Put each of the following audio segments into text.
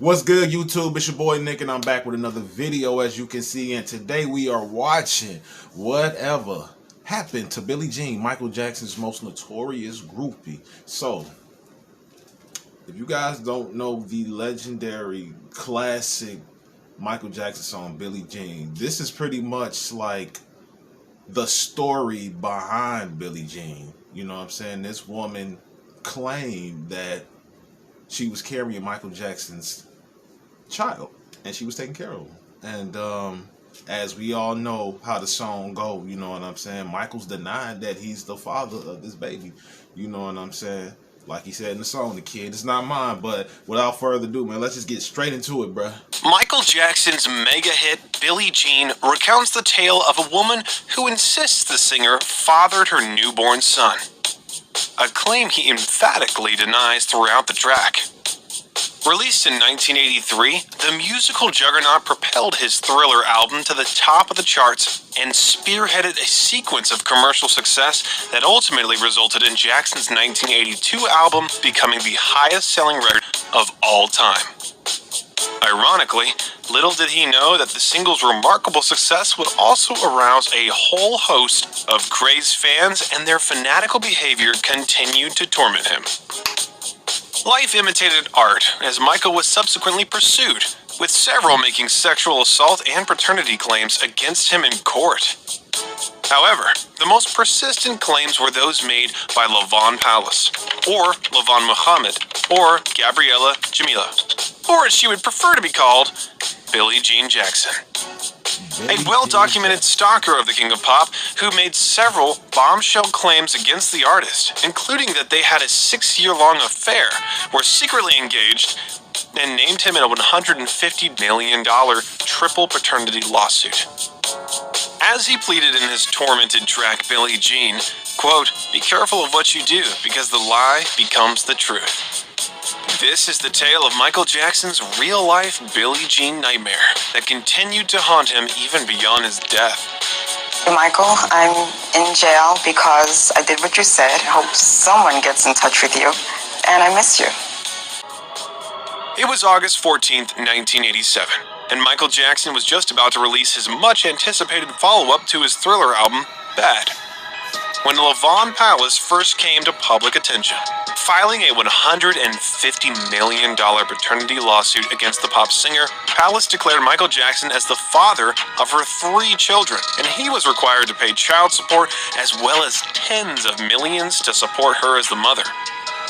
What's good, YouTube? It's your boy Nick, and I'm back with another video, as you can see. And today we are watching Whatever Happened to Billie Jean, Michael Jackson's most notorious groupie. So, if you guys don't know the legendary classic Michael Jackson song, Billie Jean, this is pretty much like the story behind Billie Jean. You know what I'm saying? This woman claimed that she was carrying Michael Jackson's child and she was taking care of him. And as we all know how the song go, you know what I'm saying, Michael's denied that he's the father of this baby. You know what I'm saying? Like he said in the song, the kid is not mine. But without further ado, man, let's just get straight into it, bruh. Michael Jackson's mega hit, Billie Jean, recounts the tale of a woman who insists the singer fathered her newborn son, a claim he emphatically denies throughout the track. Released in 1983, the musical juggernaut propelled his Thriller album to the top of the charts and spearheaded a sequence of commercial success that ultimately resulted in Jackson's 1982 album becoming the highest-selling record of all time. Ironically, little did he know that the single's remarkable success would also arouse a whole host of crazed fans, and their fanatical behavior continued to torment him. Life imitated art, as Michael was subsequently pursued, with several making sexual assault and paternity claims against him in court. However, the most persistent claims were those made by LaVon Palace, or LaVon Muhammad, or Gabriella Jamila, or as she would prefer to be called, Billie Jean Jackson. A well-documented stalker of the King of Pop who made several bombshell claims against the artist, including that they had a 6-year-long affair, were secretly engaged, and named him in a $150 million triple paternity lawsuit. As he pleaded in his tormented track Billie Jean, quote, "Be careful of what you do, because the lie becomes the truth." This is the tale of Michael Jackson's real-life Billie Jean nightmare that continued to haunt him even beyond his death. Michael, I'm in jail because I did what you said. I hope someone gets in touch with you, and I miss you. It was August 14th, 1987, and Michael Jackson was just about to release his much-anticipated follow-up to his Thriller album, Bad, when LaVon Palace first came to public attention, filing a $150 million paternity lawsuit against the pop singer. Palace declared Michael Jackson as the father of her 3 children, and he was required to pay child support as well as tens of millions to support her as the mother.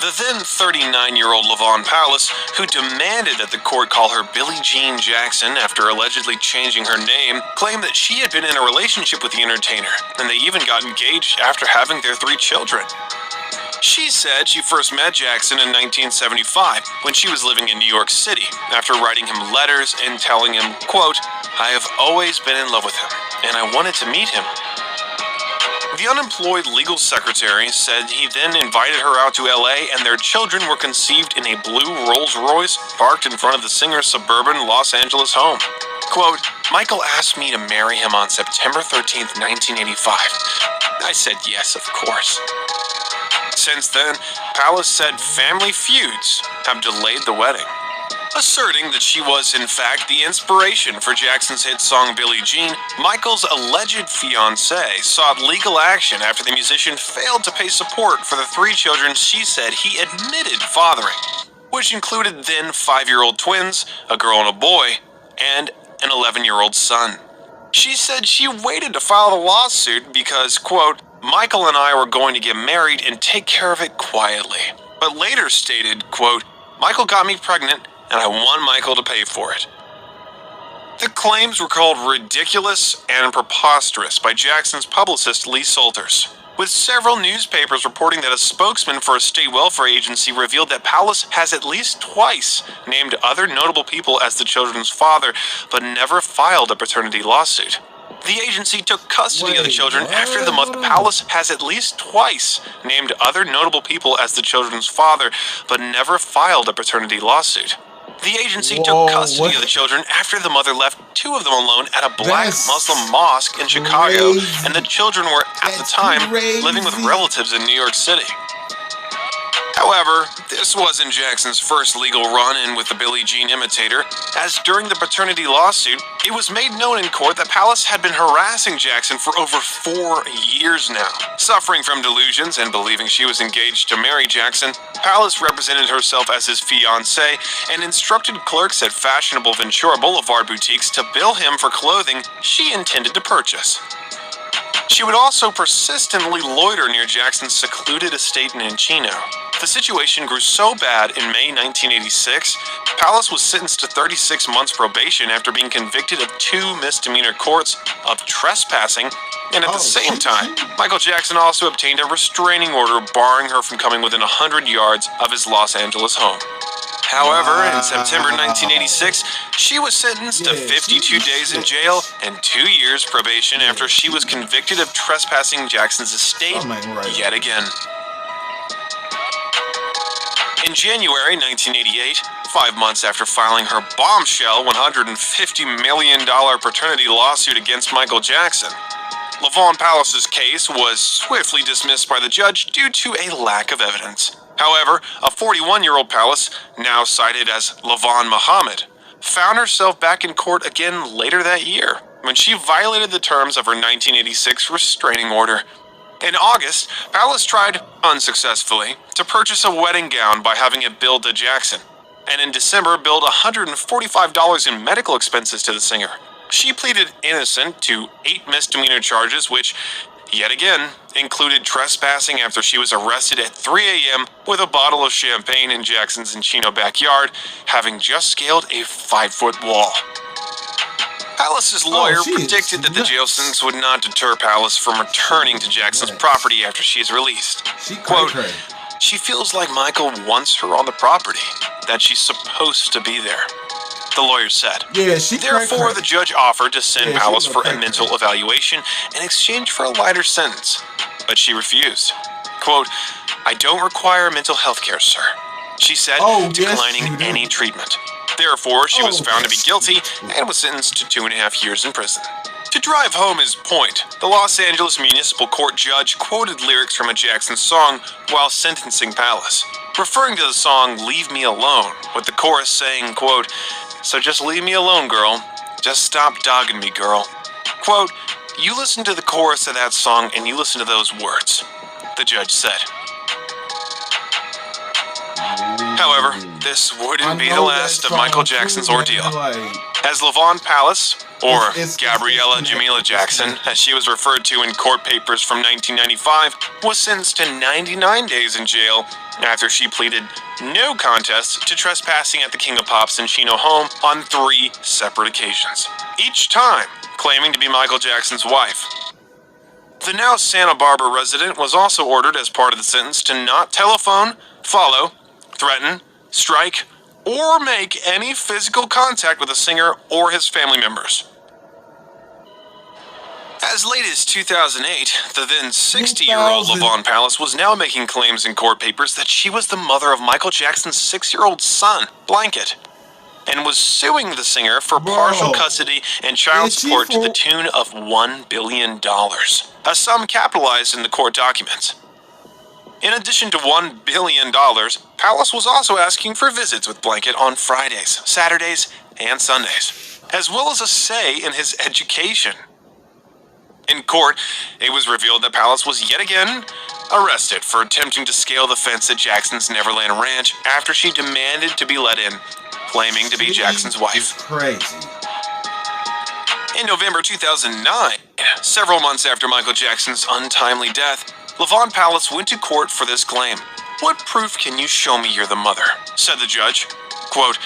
The then 39-year-old LaVon Palace, who demanded that the court call her Billie Jean Jackson after allegedly changing her name, claimed that she had been in a relationship with the entertainer, and they even got engaged after having their 3 children. She said she first met Jackson in 1975 when she was living in New York City, after writing him letters and telling him, quote, "I have always been in love with him, and I wanted to meet him." The unemployed legal secretary said he then invited her out to LA, and their children were conceived in a blue Rolls-Royce parked in front of the singer's suburban Los Angeles home. Quote, "Michael asked me to marry him on September 13th, 1985. I said yes, of course." Since then, Palace said family feuds have delayed the wedding, asserting that she was, in fact, the inspiration for Jackson's hit song Billie Jean. Michael's alleged fiancée sought legal action after the musician failed to pay support for the 3 children she said he admitted fathering, which included then 5-year-old twins, a girl and a boy, and an 11-year-old son. She said she waited to file the lawsuit because, quote, "Michael and I were going to get married and take care of it quietly," but later stated, quote, "Michael got me pregnant, and I want Michael to pay for it." The claims were called ridiculous and preposterous by Jackson's publicist Lee Salters, with several newspapers reporting that a spokesman for a state welfare agency revealed that Palace has at least twice named other notable people as the children's father, but never filed a paternity lawsuit. The agency took custody of the children after the mother. Palace has at least twice named other notable people as the children's father, but never filed a paternity lawsuit. The agency took custody of the children after the mother left 2 of them alone at a black Muslim mosque in Chicago, and the children were, at the time, living with relatives in New York City. However, this wasn't Jackson's first legal run-in with the Billie Jean imitator, as during the paternity lawsuit, it was made known in court that Palace had been harassing Jackson for over 4 years now. Suffering from delusions and believing she was engaged to marry Jackson, Palace represented herself as his fiancée and instructed clerks at fashionable Ventura Boulevard boutiques to bill him for clothing she intended to purchase. She would also persistently loiter near Jackson's secluded estate in Encino. The situation grew so bad in May 1986, Palace was sentenced to 36 months probation after being convicted of 2 misdemeanor courts of trespassing, and at the same time, Michael Jackson also obtained a restraining order barring her from coming within 100 yards of his Los Angeles home. However, in September 1986, she was sentenced to 52 days in jail and 2 years probation after she was convicted of trespassing Jackson's estate yet again. In January 1988, 5 months after filing her bombshell $150 million paternity lawsuit against Michael Jackson, LaVaughn Palace's case was swiftly dismissed by the judge due to a lack of evidence. However, a 41-year-old Palace, now cited as LaVaughn Muhammad, found herself back in court again later that year when she violated the terms of her 1986 restraining order. In August, Palace tried, unsuccessfully, to purchase a wedding gown by having it billed to Jackson, and in December billed $145 in medical expenses to the singer. She pleaded innocent to 8 misdemeanor charges, which, yet again, included trespassing after she was arrested at 3 a.m. with a bottle of champagne in Jackson's Encino backyard, having just scaled a 5-foot wall. Palace's lawyer predicted that the jail sentence would not deter Palace from returning to Jackson's property after she is released. Quote, "She feels like Michael wants her on the property, that she's supposed to be there," the lawyer said. Therefore, the judge offered to send Palace for a mental evaluation in exchange for a lighter sentence, but she refused. Quote, "I don't require mental health care, sir," she said, declining any treatment. Therefore, she was found to be guilty and was sentenced to 2.5 years in prison. To drive home his point, the Los Angeles Municipal Court judge quoted lyrics from a Jackson song while sentencing Palace, referring to the song "Leave Me Alone," with the chorus saying, quote, "So just leave me alone, girl. Just stop dogging me, girl." Quote, "You listen to the chorus of that song and you listen to those words," the judge said. However, this wouldn't be the last of Michael Jackson's ordeal. As LaVaughn Palace, or Gabriella Jamila Jackson, as she was referred to in court papers from 1995, was sentenced to 99 days in jail after she pleaded no contest to trespassing at the King of Pop's Encino home on 3 separate occasions, each time claiming to be Michael Jackson's wife. The now Santa Barbara resident was also ordered as part of the sentence to not telephone, follow, threaten, strike, or make any physical contact with the singer or his family members. As late as 2008, the then 60-year-old LaVaughn Palace was now making claims in court papers that she was the mother of Michael Jackson's 6-year-old son, Blanket, and was suing the singer for partial custody and child support to the tune of $1 billion, a sum capitalized in the court documents. In addition to $1 billion, Palace was also asking for visits with Blanket on Fridays, Saturdays, and Sundays, as well as a say in his education. In court, it was revealed that Palace was yet again arrested for attempting to scale the fence at Jackson's Neverland Ranch after she demanded to be let in, claiming to be Jackson's wife. In November 2009, several months after Michael Jackson's untimely death, LaVaughn Palace went to court for this claim. "What proof can you show me you're the mother?" said the judge. Quote,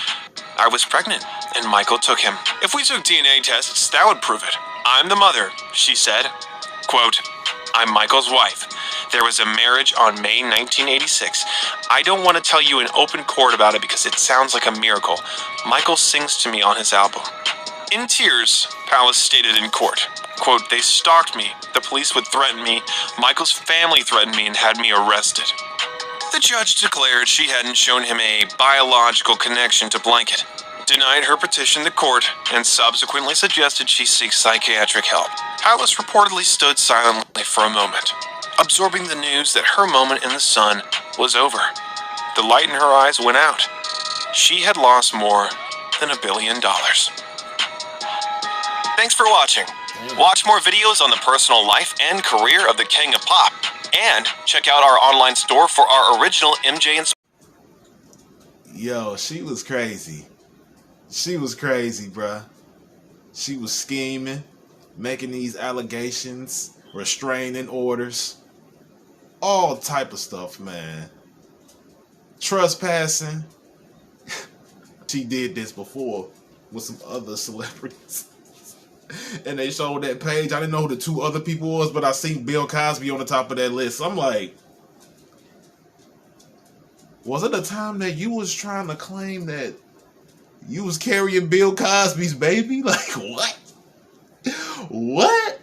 "I was pregnant, and Michael took him. If we took DNA tests, that would prove it. I'm the mother," she said. Quote, "I'm Michael's wife. There was a marriage on May 1986. I don't want to tell you in open court about it because it sounds like a miracle. Michael sings to me on his album." In tears, Palace stated in court, quote, "They stalked me. The police would threaten me. Michael's family threatened me and had me arrested." The judge declared she hadn't shown him a biological connection to Blanket, denied her petition to court, and subsequently suggested she seek psychiatric help. Palace reportedly stood silently for a moment, absorbing the news that her moment in the sun was over. the light in her eyes went out. She had lost more than $1 billion. Thanks for watching. Watch more videos on the personal life and career of the King of Pop. And check out our online store for our original MJ and... Yo, she was crazy. She was crazy, bruh. She was scheming, making these allegations, restraining orders, all type of stuff, man. Trespassing. She did this before with some other celebrities. And they showed that page. I didn't know who the two other people was, but I seen Bill Cosby on the top of that list. I'm like, was it the time that you was trying to claim that you was carrying Bill Cosby's baby? Like, what? What?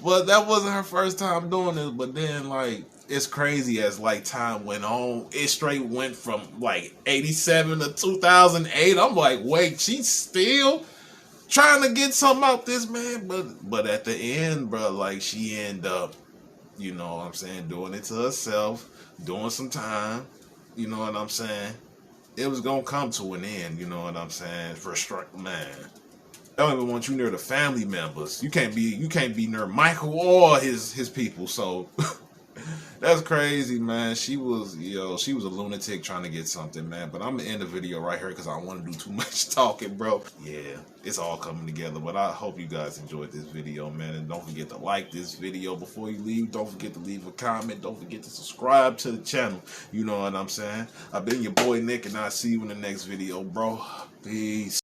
But that wasn't her first time doing this. But then, like, it's crazy as, like, time went on. It straight went from, like, 87 to 2008. I'm like, wait, she's still trying to get something out this man? But at the end, bro, like, she ended up, you know what I'm saying, doing it to herself, doing some time. You know what I'm saying? It was gonna come to an end, you know what I'm saying? For strike, man. I don't even want you near the family members. You can't be near Micheal or his people. So that's crazy, man. She was a lunatic trying to get something, man. But I'm gonna end the video right here because I don't want to do too much talking, bro. Yeah, it's all coming together. But I hope you guys enjoyed this video, man. And don't forget to like this video before you leave. Don't forget to leave a comment. Don't forget to subscribe to the channel. You know what I'm saying? I've been your boy Nick, and I'll see you in the next video, bro. Peace.